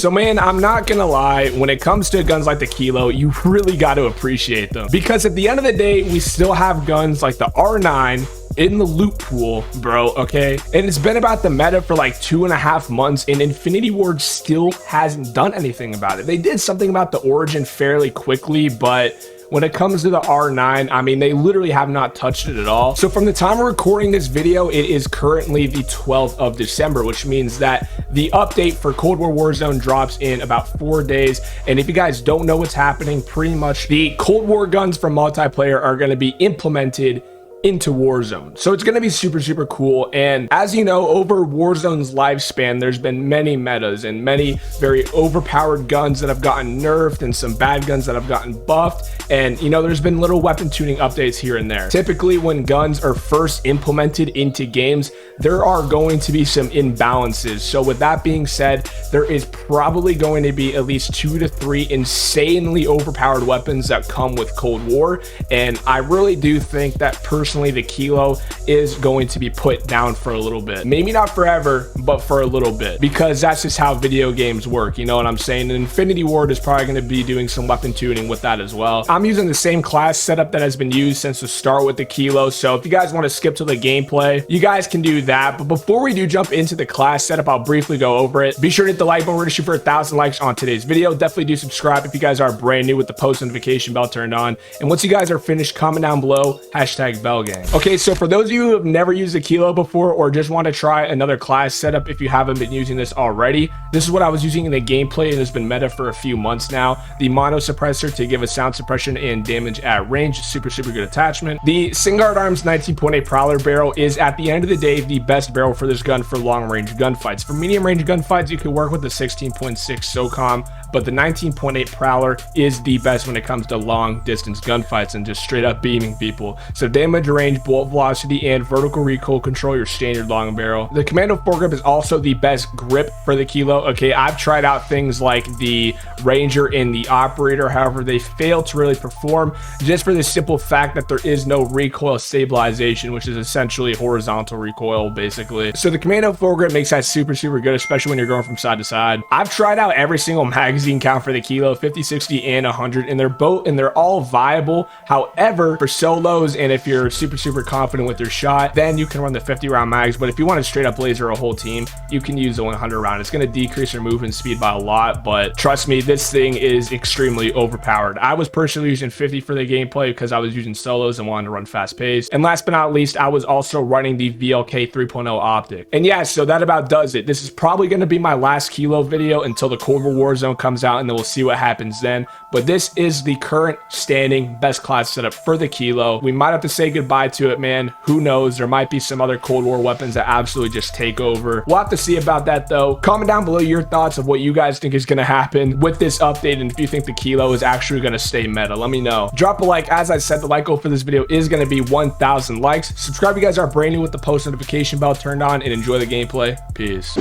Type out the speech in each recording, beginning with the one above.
So man, I'm not gonna lie, when it comes to guns like the Kilo, you really got to appreciate them, because at the end of the day, we still have guns like the R9 in the loot pool, bro. Okay, and it's been about the meta for like 2.5 months, and Infinity Ward still hasn't done anything about it. They did something about the Origin fairly quickly, but when it comes to the R9, I mean, they literally have not touched it at all. So from the time of recording this video, it is currently the 12th of December, which means that the update for Cold War Warzone drops in about 4 days. And if you guys don't know what's happening, pretty much the Cold War guns for multiplayer are going to be implemented into Warzone. So it's going to be super cool. And as you know, over Warzone's lifespan, there's been many metas and many very overpowered guns that have gotten nerfed and some bad guns that have gotten buffed. And you know, there's been little weapon tuning updates here and there. Typically when guns are first implemented into games, there are going to be some imbalances. So with that being said, there is probably going to be at least 2 to 3 insanely overpowered weapons that come with Cold War. And I really do think that personally, the Kilo is going to be put down for a little bit. Maybe not forever, but for a little bit, because that's just how video games work. You know what I'm saying? And Infinity Ward is probably going to be doing some weapon tuning with that as well. I'm using the same class setup that has been used since the start with the Kilo. So if you guys want to skip to the gameplay, you guys can do that. But before we do jump into the class setup, I'll briefly go over it. Be sure to hit the like button. We're going to shoot for 1,000 likes on today's video. Definitely do subscribe if you guys are brand new with the post notification bell turned on. And once you guys are finished, comment down below, #BellGang. Okay, so for those of you who have never used the Kilo before or just want to try another class setup if you haven't been using this already, this is what I was using in the gameplay and has been meta for a few months now. The mono suppressor to give a sound suppression and damage at range, super good attachment. The Singard Arms 19.8 Prowler barrel is at the end of the day the best barrel for this gun for long range gunfights. For medium range gunfights, you can work with the 16.6 SOCOM, but the 19.8 Prowler is the best when it comes to long distance gunfights and just straight up beaming people. So damage, range, bolt velocity, and vertical recoil control your standard long barrel. The Commando foregrip is also the best grip for the Kilo. Okay, I've tried out things like the Ranger and the Operator, however they fail to really perform just for the simple fact that there is no recoil stabilization, which is essentially horizontal recoil basically. So the Commando foregrip makes that super good, especially when you're going from side to side. I've tried out every single magazine count for the Kilo, 50, 60, and 100, and they're all viable. However, for solos and if you're super confident with your shot, then you can run the 50 round mags. But if you want to straight up laser a whole team, you can use the 100 round. It's going to decrease your movement speed by a lot, but trust me, this thing is extremely overpowered. I was personally using 50 for the gameplay because I was using solos and wanted to run fast paced. And last but not least, I was also running the VLK 3.0 optic. And yeah, so that about does it. This is probably going to be my last Kilo video until the Cold War Warzone comes out, and then we'll see what happens then. But this is the current standing best class setup for the Kilo. We might have to say goodbye to it, man. Who knows? There might be some other Cold War weapons that absolutely just take over. We'll have to see about that though. Comment down below your thoughts of what you guys think is going to happen with this update, and if you think the Kilo is actually going to stay meta, let me know. Drop a like. As I said, the like goal for this video is going to be 1,000 likes. Subscribe if you guys are brand new with the post notification bell turned on, and enjoy the gameplay. Peace.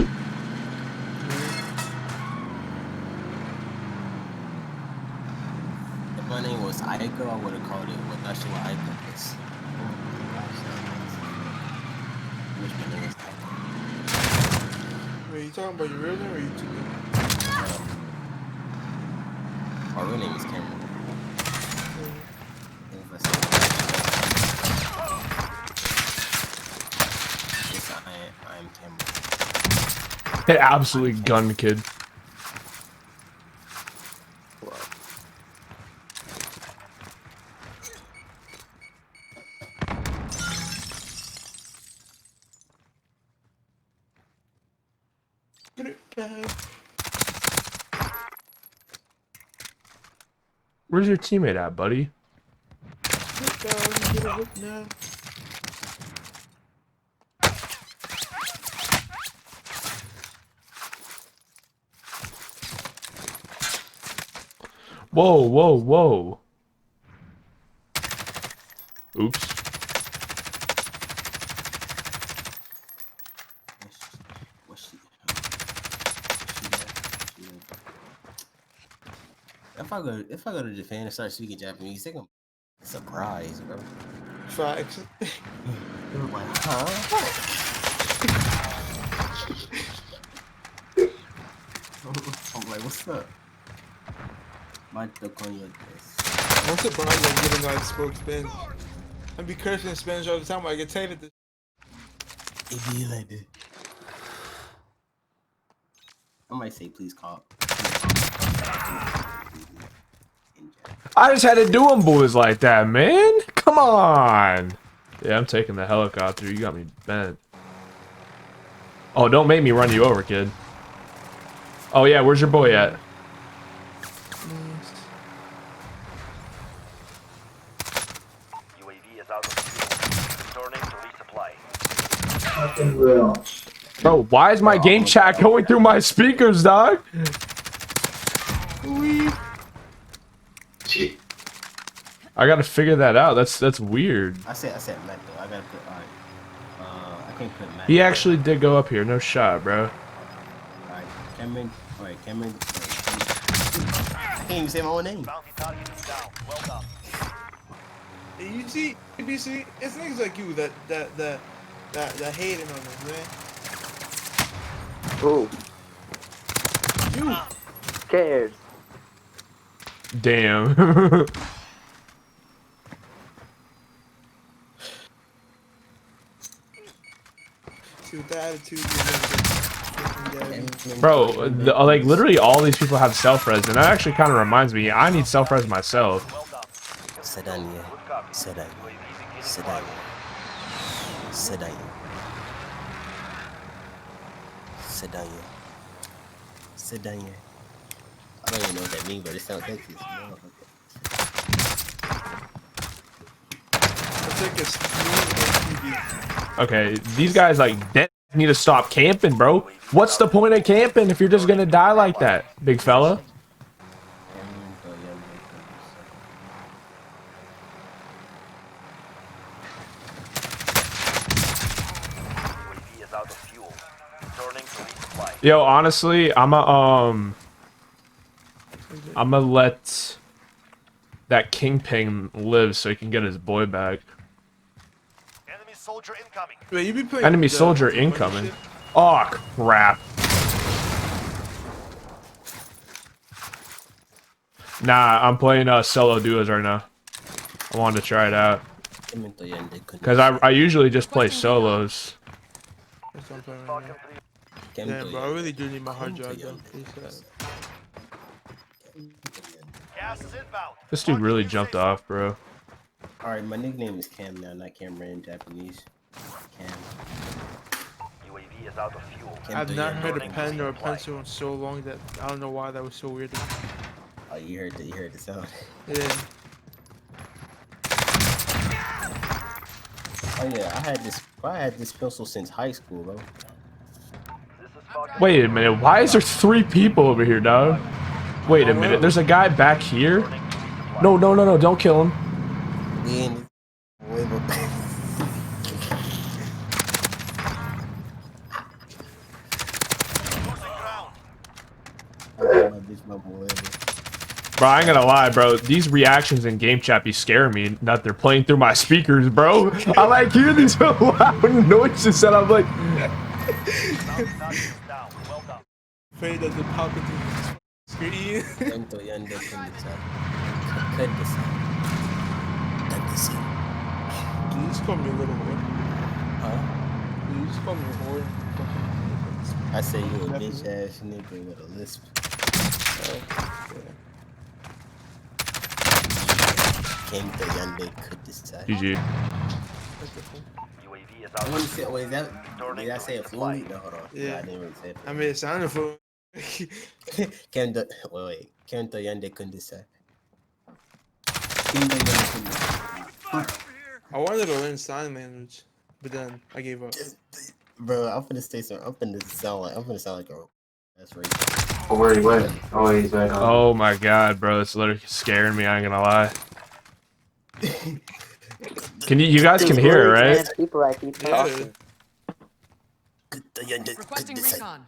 My name was Aiko, I would have called it what that's what Aiko is. Which my name is Aiko. Wait, you talking about your real name or YouTube name? My real name is Cameron. Yes, I am Cameron. Hit absolutely gun kid. Where's your teammate at, buddy? Whoa. Oops. If I go to Japan and start speaking Japanese, they're gonna be surprised, bro. Facts. They're like, huh? I'm Like, what's up? My duck on your desk. I'm surprised I'm getting like spoke Spanish. I be cursing in Spanish all the time. I get tired of this. It be like that. I might say, please call. I just had to do them boys like that, man. Come on. Yeah, I'm taking the helicopter. You got me bent. Oh, don't make me run you over, kid. Oh, yeah, where's your boy at? UAV is out of fuel. Returning to resupply. Fucking real. Bro, why is my game chat going through my speakers, dog? I gotta figure that out. That's weird. I said Matt though. I gotta put. Alright. I can't put Matt. He actually did go up here. No shot, bro. Alright, Cameron. Alright, Cameron. I can't even say my own name. Bounty target is down. Well done. Hey, you see, it's niggas like you that hating on us, man. Who You. cares? Damn. See what the attitude is. Bro, like literally all these people have self-res, and that actually kind of reminds me, I need self-res myself. Well done. Sedania. Good copy. Sedania. UAV beginning Sedania. flyover. Sedania. Sedania. I don't even know what that means, but it sounds like this. It's like a smooth SUV. Okay, these guys like need to stop camping, bro. What's the point of camping if you're just gonna die like that, big fella? UAV is out of fuel. Returning to resupply. Yo, honestly, I'ma let that Kingpin live so he can get his boy back. Enemy soldier incoming. Wait, you be playing Enemy the soldier multiplayer incoming. shit? Oh crap. Nah, I'm playing solo duos right now. I wanted to try it out. Cause I usually just play solos. That's what I'm playing right now. Falcon 3. Damn, bro, I really do need my hard drive though. Gas is inbound. This dude really jumped off, bro. Alright, my nickname is Cam now, not Cameron in Japanese. Cam. UAV is out of fuel. I've not heard a pen or a pencil in so long that I don't know why that was so weird. Oh, you heard the sound. Yeah. Oh yeah, I had this pencil since high school, bro. This is Falcon. Wait a minute, why is there 3 people over here, dog? Wait a minute, there's a guy back here? No, don't kill him. Then, Losing ground. Bro, I ain't gonna lie, bro. These reactions in game chat be scaring me that they're playing through my speakers, bro. I like hear these loud noises and I'm like, Bounty target is down. Well done. Afraid that the pop into the screen. Can you just call me a little whore? Can you just call me a whore? I say you a bitch ass nigga with a lisp. Came to Yande could decide. GG. UAV is I out want of to say, wait, did I say it fluently? No, hold on. Yeah. I didn't really say it. I made it sound for. Came to Yande couldn't decide. I wanted to learn sign language, but then I gave up. Bro, I'm finna say something. I'm finna sound like a. That's racist. Oh, where he went? Oh, he's right on. Oh my god, bro. It's literally scaring me, I ain't gonna lie. You guys can hear it, right? People I keep talking. Requesting recon.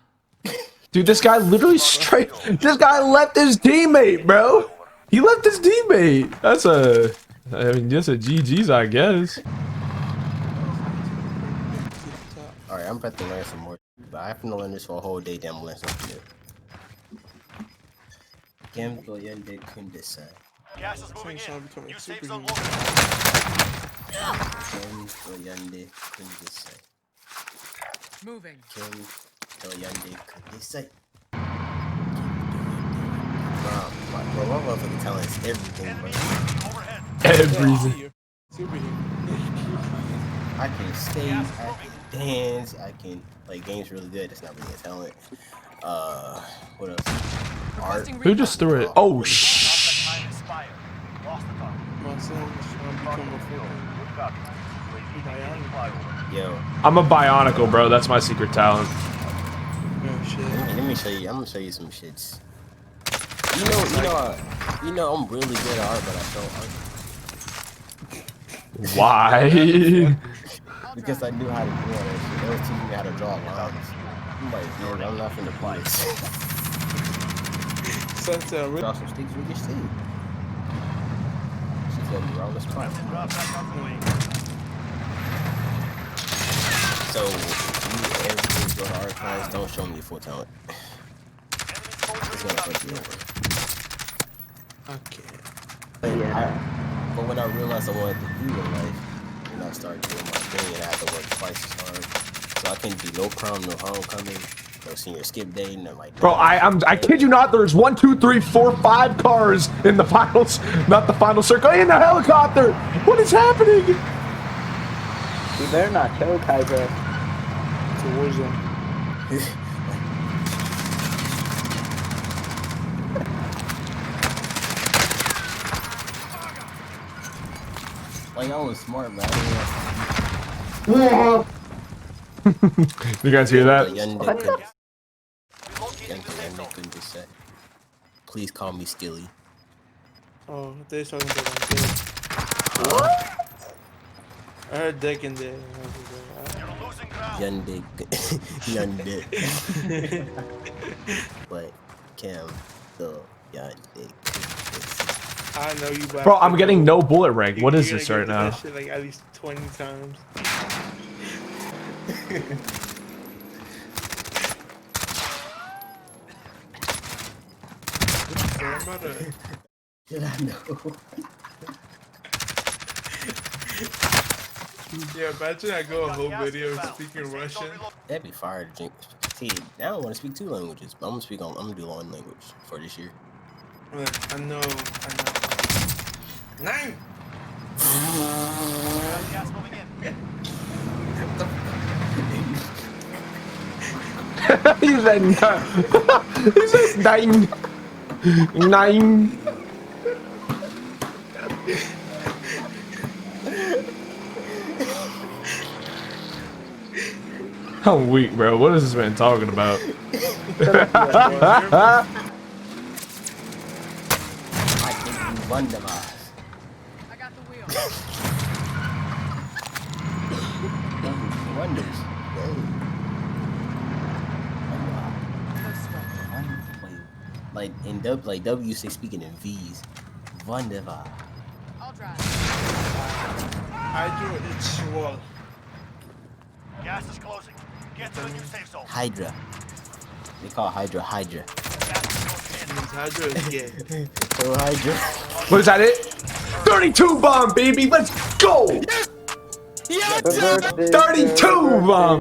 Dude, this guy literally this guy left his teammate, bro. He left his teammate. That's a GG's, I guess. Alright, I'm about to learn some more. But I have to learn this for a whole day. Then I'm learn something new. Gamble Yende Kundisa. Gas is moving Thanks, I'm in. becoming New safe superhuman. zone located. Gamble Yende Kundisa. Moving. Gamble Yende Kundisa. Bro, my motherfucking talent is everything, bro. Overhead. Everything. Superhuman. I can skate, I can dance, I can play games really good. That's not really a talent. What else? Art. Who just threw it? Oh, Time expired. Lost the target. My son's trying to become a fucking Good copy. UAV beginning flyover. Yo, I'm a bionicle, bro. That's my secret talent. oh shit. let me show you. I'm gonna show you some shits. You know, I'm really good at art, but I don't. Why? Because I knew how to do all that shit. They was teaching me how to draw lines. I'm like, dude, I'm not finna play this. Sunset, really? Draw some sticks with your stick. She told me around the spot. Drop back on the way. So, you ever go to art class, don't show me your full talent. It's gonna fuck you over. Okay. But when I realized I wanted to do in life, and I started doing my thing, and I had to work twice as hard. So I couldn't do no prom, no homecoming, no senior skip day, no like. Bro, I kid you not, there's 1, 2, 3, 4, 5 cars in the finals, not the final circle, in the helicopter. What is happening? You better not choke, Hydra. It's a Warzone. Like I was smart, but I You guys hear that? Please call me Skilly. Oh, they're talking about my dick. What? I heard dick in there. You're losing ground. Young Dick. Young Dick. But Cam, the Young Dick. I know you, Bro, I'm getting no bullet rank. What is this right now? That shit like at least 20 times. Did I know? Yeah, imagine I go a whole video speaking Russian. That'd be fire to drink. See, now I don't want to speak 2 languages, but I'm gonna do 1 language for this year. I know. Nine! Gas moving in. He said no. He said 9. 9. I'm weak, bro. What is this man talking about? Wonderbar. I got the wheel. Wonders. Like in W say speaking in V's. Wunderbar. I'll drive. I do it, it's swell. Gas is closing. Get to the new safe zone. Hydra. They call Hydra. Gas is closing. Hydra is gay. So Hydra. What is that it? 32 bomb, baby. Let's go. 32 bomb.